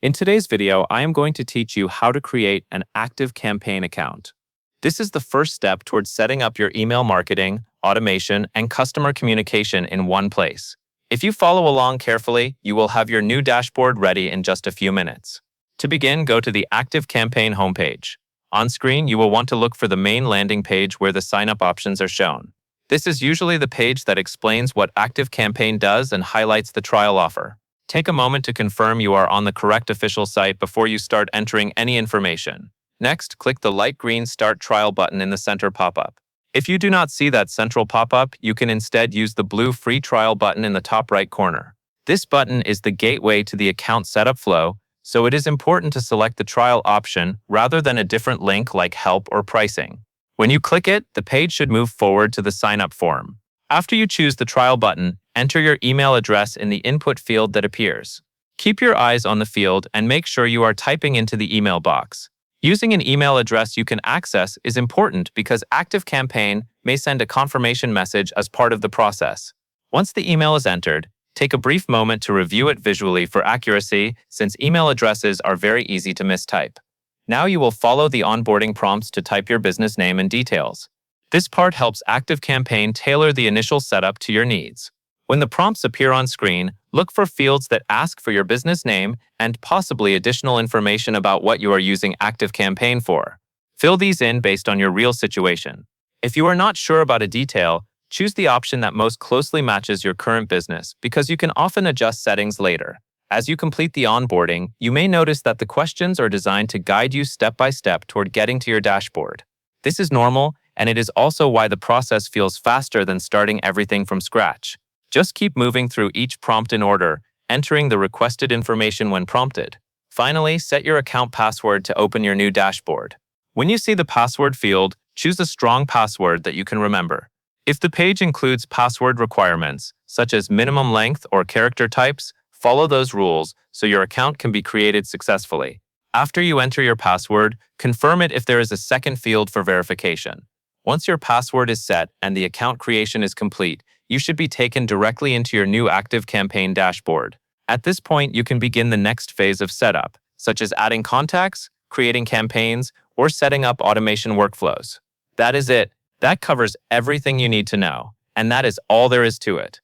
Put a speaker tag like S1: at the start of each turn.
S1: In today's video, I am going to teach you how to create an Activecampaign account. This is the first step towards setting up your email marketing, automation, and customer communication in one place. If you follow along carefully, you will have your new dashboard ready in just a few minutes. To begin, go to the Activecampaign homepage. On screen, you will want to look for the main landing page where the sign-up options are shown. This is usually the page that explains what Activecampaign does and highlights the trial offer. Take a moment to confirm you are on the correct official site before you start entering any information. Next, click the light green Start Trial button in the center pop-up. If you do not see that central pop-up, you can instead use the blue Free Trial button in the top right corner. This button is the gateway to the account setup flow, so it is important to select the trial option rather than a different link like Help or Pricing. When you click it, the page should move forward to the sign-up form. After you choose the trial button, enter your email address in the input field that appears. Keep your eyes on the field and make sure you are typing into the email box. Using an email address you can access is important because Activecampaign may send a confirmation message as part of the process. Once the email is entered, take a brief moment to review it visually for accuracy, since email addresses are very easy to mistype. Now you will follow the onboarding prompts to type your business name and details. This part helps Activecampaign tailor the initial setup to your needs. When the prompts appear on screen, look for fields that ask for your business name and possibly additional information about what you are using Activecampaign for. Fill these in based on your real situation. If you are not sure about a detail, choose the option that most closely matches your current business because you can often adjust settings later. As you complete the onboarding, you may notice that the questions are designed to guide you step by step toward getting to your dashboard. This is normal, and it is also why the process feels faster than starting everything from scratch. Just keep moving through each prompt in order, entering the requested information when prompted. Finally, set your account password to open your new dashboard. When you see the password field, choose a strong password that you can remember. If the page includes password requirements, such as minimum length or character types, follow those rules so your account can be created successfully. After you enter your password, confirm it if there is a second field for verification. Once your password is set and the account creation is complete, you should be taken directly into your new Activecampaign dashboard. At this point, you can begin the next phase of setup, such as adding contacts, creating campaigns, or setting up automation workflows. That is it. That covers everything you need to know, and that is all there is to it.